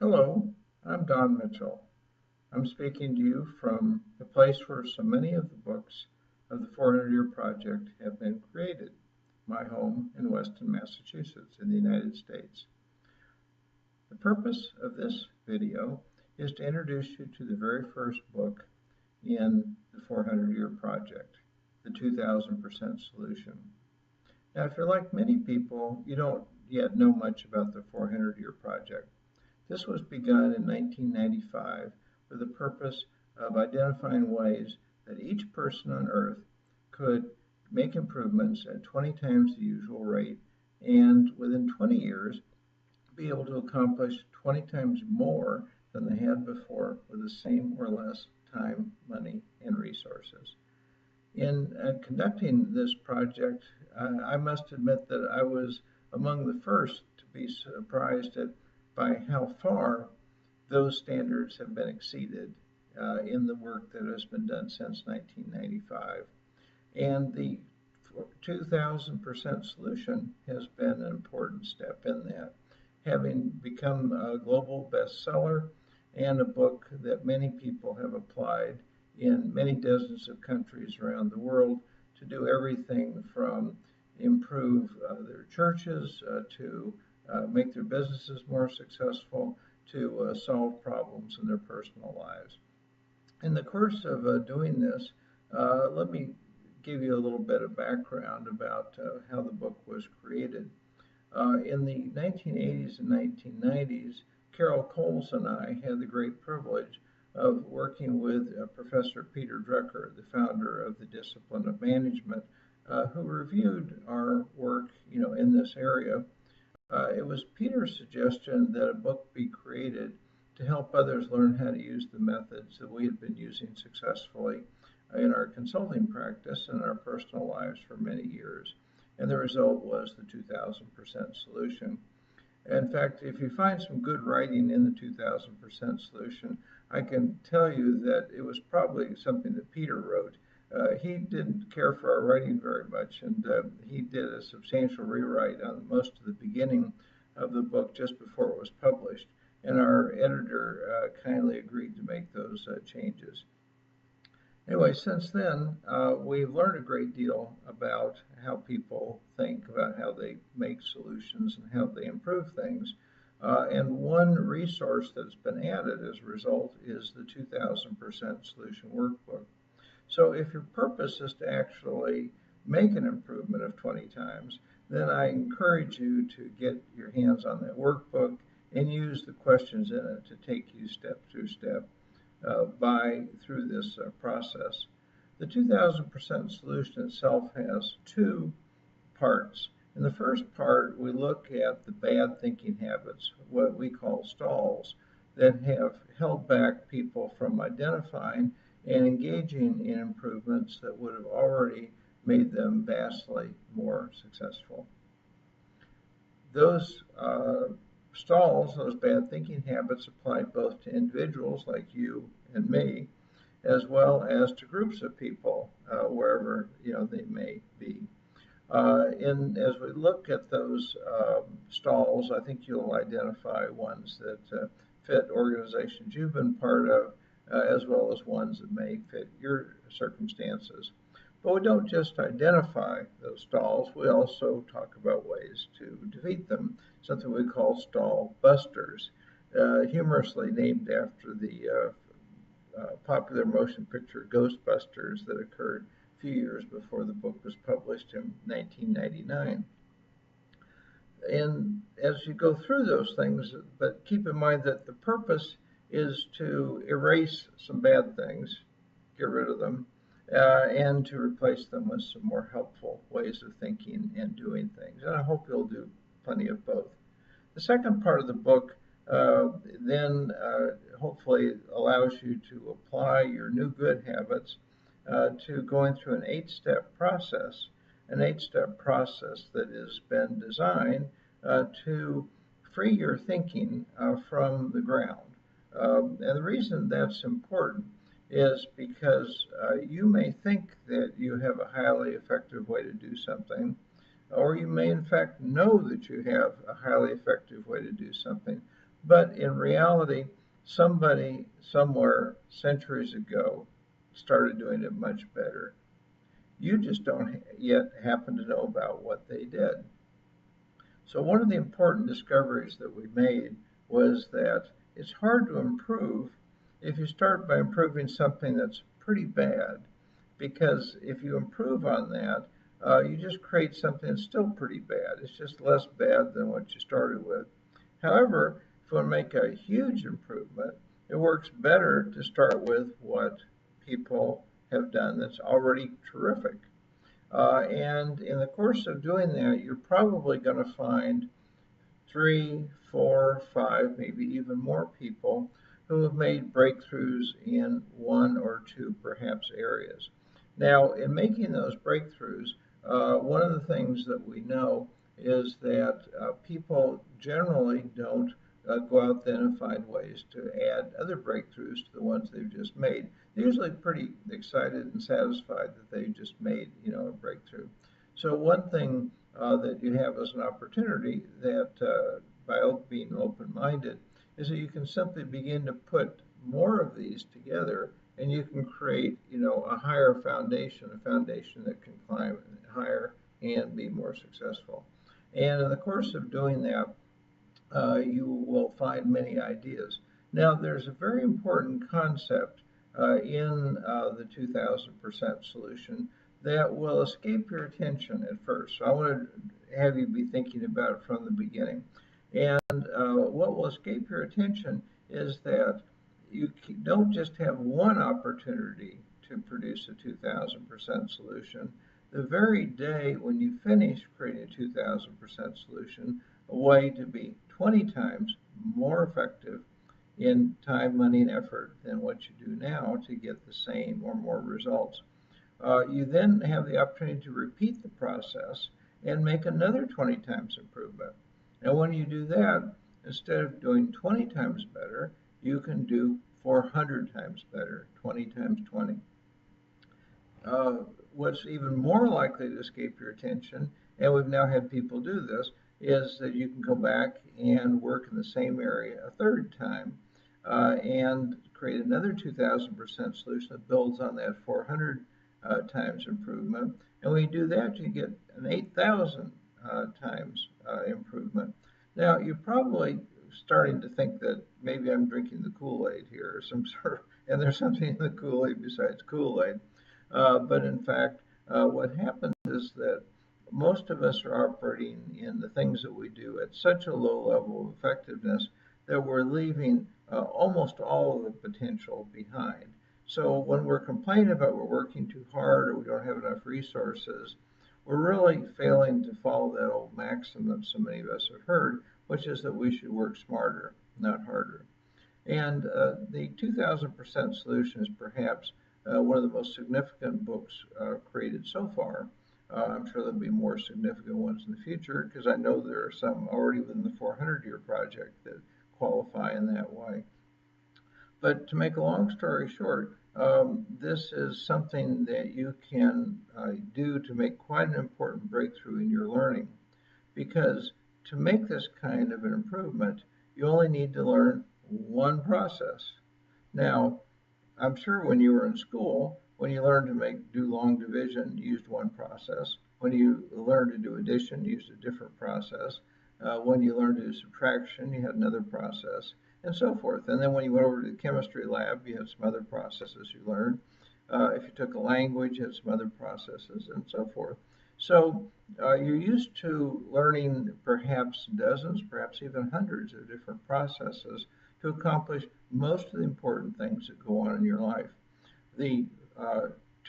Hello, I'm Don Mitchell. I'm speaking to you from the place where so many of the books of the 400-Year Project have been created, my home in Weston, Massachusetts, in the United States. The purpose of this video is to introduce you to the very first book in the 400-Year Project, the 2000% Solution. Now, if you're like many people, you don't yet know much about the 400-Year Project. This was begun in 1995 with the purpose of identifying ways that each person on Earth could make improvements at 20 times the usual rate and within 20 years be able to accomplish 20 times more than they had before with the same or less time, money, and resources. In conducting this project, I must admit that I was among the first to be surprised by how far those standards have been exceeded in the work that has been done since 1995. And the 2000% solution has been an important step in that, having become a global bestseller and a book that many people have applied in many dozens of countries around the world to do everything from improve their churches to make their businesses more successful to solve problems in their personal lives. In the course of doing this, let me give you a little bit of background about how the book was created. In the 1980s and 1990s, Carol Coles and I had the great privilege of working with Professor Peter Drucker, the founder of the discipline of management, who reviewed our work, in this area. It was Peter's suggestion that a book be created to help others learn how to use the methods that we had been using successfully in our consulting practice and our personal lives for many years. And the result was the 2000% solution. In fact, if you find some good writing in the 2000% solution, I can tell you that it was probably something that Peter wrote. He didn't care for our writing very much, and he did a substantial rewrite on most of the beginning of the book just before it was published. And our editor kindly agreed to make those changes. Anyway, since then, we've learned a great deal about how people think, about how they make solutions, and how they improve things. And one resource that's been added as a result is the 2000% Solution Workbook. So if your purpose is to actually make an improvement of 20 times, then I encourage you to get your hands on that workbook and use the questions in it to take you step through step through this process. The 2000% solution itself has two parts. In the first part, we look at the bad thinking habits, what we call stalls, that have held back people from identifying and engaging in improvements that would have already made them vastly more successful. Those stalls, those bad thinking habits, apply both to individuals like you and me, as well as to groups of people, wherever they may be. As we look at those stalls, I think you'll identify ones that fit organizations you've been part of, as well as ones that may fit your circumstances. But we don't just identify those stalls, we also talk about ways to defeat them, something we call stall busters, humorously named after the popular motion picture Ghostbusters that occurred a few years before the book was published in 1999. And as you go through those things, but keep in mind that the purpose is to erase some bad things, get rid of them, and to replace them with some more helpful ways of thinking and doing things. And I hope you'll do plenty of both. The second part of the book then hopefully allows you to apply your new good habits to going through an eight-step process that has been designed to free your thinking from the ground. And the reason that's important is because you may think that you have a highly effective way to do something, or you may in fact know that you have a highly effective way to do something, But in reality, somebody somewhere centuries ago started doing it much better. You just don't yet happen to know about what they did. So one of the important discoveries that we made was that it's hard to improve if you start by improving something that's pretty bad, because if you improve on that, you just create something that's still pretty bad. It's just less bad than what you started with. However, if you want to make a huge improvement, it works better to start with what people have done that's already terrific. And in the course of doing that, you're probably going to find three, four, five, maybe even more people who have made breakthroughs in one or two perhaps areas. Now, in making those breakthroughs, one of the things that we know is that people generally don't go out then and find ways to add other breakthroughs to the ones they've just made. They're usually pretty excited and satisfied that they just made, a breakthrough. So one thing that you have as an opportunity that by being open-minded is that you can simply begin to put more of these together, and you can create, a higher foundation, a foundation that can climb higher and be more successful. And in the course of doing that, you will find many ideas. Now, there's a very important concept in the 2000% solution that will escape your attention at first. So I want to have you be thinking about it from the beginning. And what will escape your attention is that you don't just have one opportunity to produce a 2000% solution. The very day when you finish creating a 2000% solution, a way to be 20 times more effective in time, money, and effort than what you do now to get the same or more results. You then have the opportunity to repeat the process and make another 20 times improvement. And when you do that, instead of doing 20 times better, you can do 400 times better, 20 times 20. What's even more likely to escape your attention, and we've now had people do this, is that you can go back and work in the same area a third time and create another 2000% solution that builds on that 400 times improvement. And when you do that, you get an 8,000 times improvement. Now, you're probably starting to think that maybe I'm drinking the Kool-Aid here or some sort, and there's something in the Kool-Aid besides Kool-Aid. But in fact, what happens is that most of us are operating in the things that we do at such a low level of effectiveness that we're leaving almost all of the potential behind. So when we're complaining about we're working too hard or we don't have enough resources, we're really failing to follow that old maxim that so many of us have heard, which is that we should work smarter, not harder. And the 2000% solution is perhaps one of the most significant books created so far. I'm sure there'll be more significant ones in the future because I know there are some already within the 400-year project that qualify in that way. But to make a long story short, this is something that you can do to make quite an important breakthrough in your learning. Because to make this kind of an improvement, you only need to learn one process. Now, I'm sure when you were in school, when you learned to do long division, you used one process. When you learned to do addition, you used a different process. When you learned to do subtraction, you had another process, and so forth. And then when you went over to the chemistry lab, you had some other processes you learned. If you took a language, you had some other processes, and so forth. So you're used to learning perhaps dozens, perhaps even hundreds of different processes to accomplish most of the important things that go on in your life. The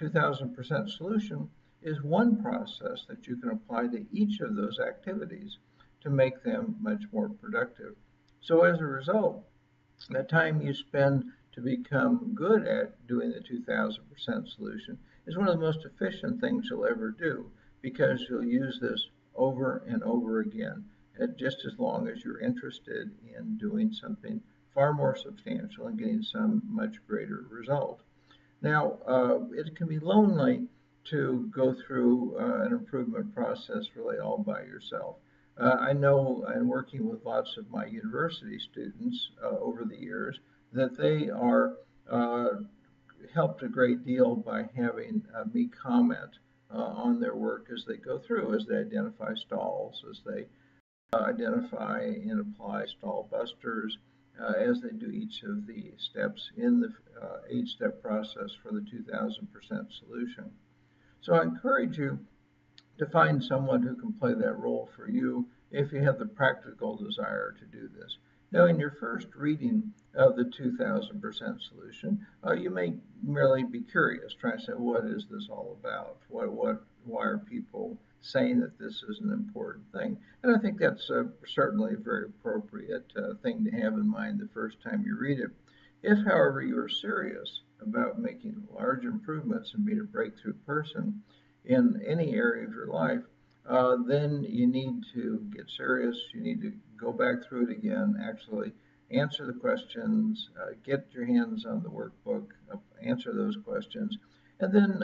2000% solution is one process that you can apply to each of those activities to make them much more productive. So as a result, the time you spend to become good at doing the 2000% solution is one of the most efficient things you'll ever do because you'll use this over and over again, just as long as you're interested in doing something far more substantial and getting some much greater result. Now, it can be lonely to go through an improvement process really all by yourself. I know, in working with lots of my university students over the years, that they are helped a great deal by having me comment on their work as they go through, as they identify stalls, as they identify and apply stall busters, as they do each of the steps in the 8-step process for the 2000% solution. So I encourage you to find someone who can play that role for you if you have the practical desire to do this. Now, in your first reading of the 2000% solution, you may merely be curious, trying to say, what is this all about? Why are people saying that this is an important thing? And I think that's certainly a very appropriate thing to have in mind the first time you read it. If, however, you are serious about making large improvements and being a breakthrough person, in any area of your life, then you need to get serious. You need to go back through it again, actually answer the questions, get your hands on the workbook, answer those questions, and then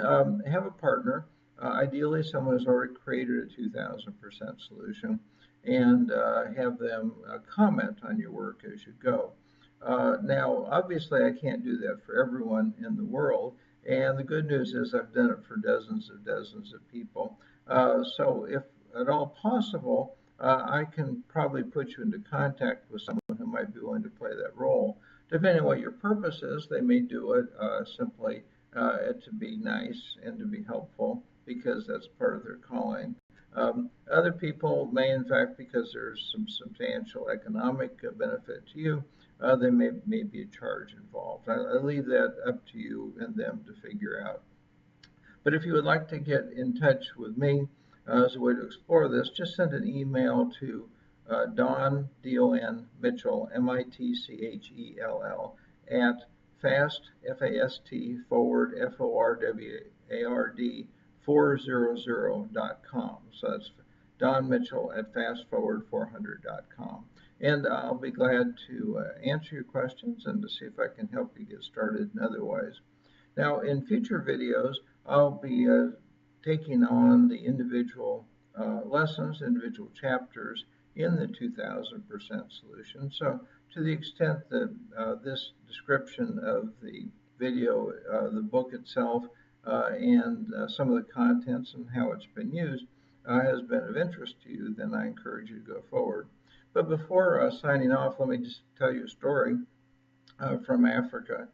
have a partner, ideally someone who's already created a 2000% solution, and have them comment on your work as you go. Now, obviously, I can't do that for everyone in the world. And the good news is I've done it for dozens of people. So if at all possible, I can probably put you into contact with someone who might be willing to play that role. Depending on what your purpose is, they may do it simply to be nice and to be helpful because that's part of their calling. Other people may, in fact, because there's some substantial economic benefit to you, there may be a charge involved. I leave that up to you and them to figure out. But if you would like to get in touch with me as a way to explore this, just send an email to Don, D-O-N, Mitchell, M-I-T-C-H-E-L-L, at fast, F-A-S-T, forward, F-O-R-W-A-R-D, 400.com. So that's Don Mitchell at fastforward400.com. And I'll be glad to answer your questions and to see if I can help you get started in other ways. Now, in future videos, I'll be taking on the individual lessons, individual chapters in the 2000% solution. So to the extent that this description of the video, the book itself, and some of the contents and how it's been used has been of interest to you, then I encourage you to go forward. But before signing off, let me just tell you a story from Africa.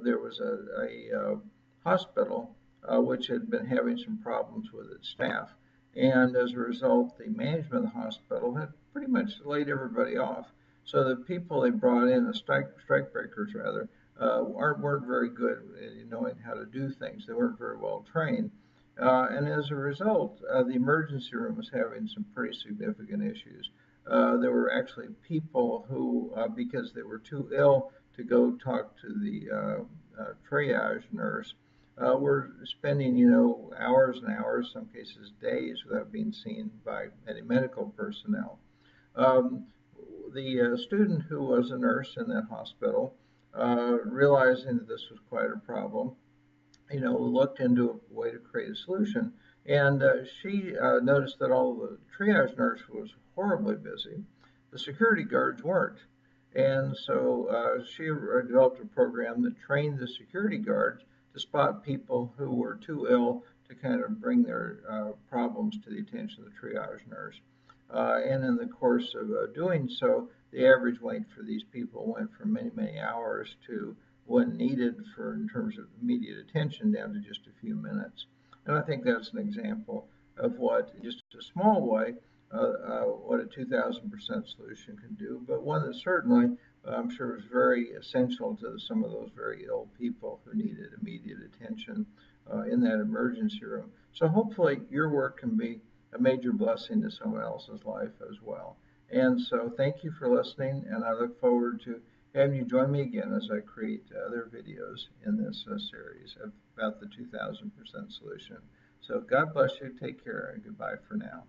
There was a hospital which had been having some problems with its staff. And as a result, the management of the hospital had pretty much laid everybody off. So the people they brought in, the strike breakers rather, weren't very good at knowing how to do things. They weren't very well trained. And as a result, the emergency room was having some pretty significant issues. There were actually people who, because they were too ill to go talk to the triage nurse, were spending, hours and hours, some cases days, without being seen by any medical personnel. The student who was a nurse in that hospital, realizing that this was quite a problem, looked into a way to create a solution. And she noticed that all the triage nurse was horribly busy. The security guards weren't. And so she developed a program that trained the security guards to spot people who were too ill to kind of bring their problems to the attention of the triage nurse. And in the course of doing so, the average wait for these people went from many, many hours to when needed for in terms of immediate attention down to just a few minutes. And I think that's an example of what, just a small way, what a 2000% solution can do, but one that certainly I'm sure is very essential to some of those very ill people who needed immediate attention in that emergency room. So hopefully your work can be a major blessing to someone else's life as well. And so thank you for listening, and I look forward to having you join me again as I create other videos in this series about the 2000% solution. So God bless you, take care, and goodbye for now.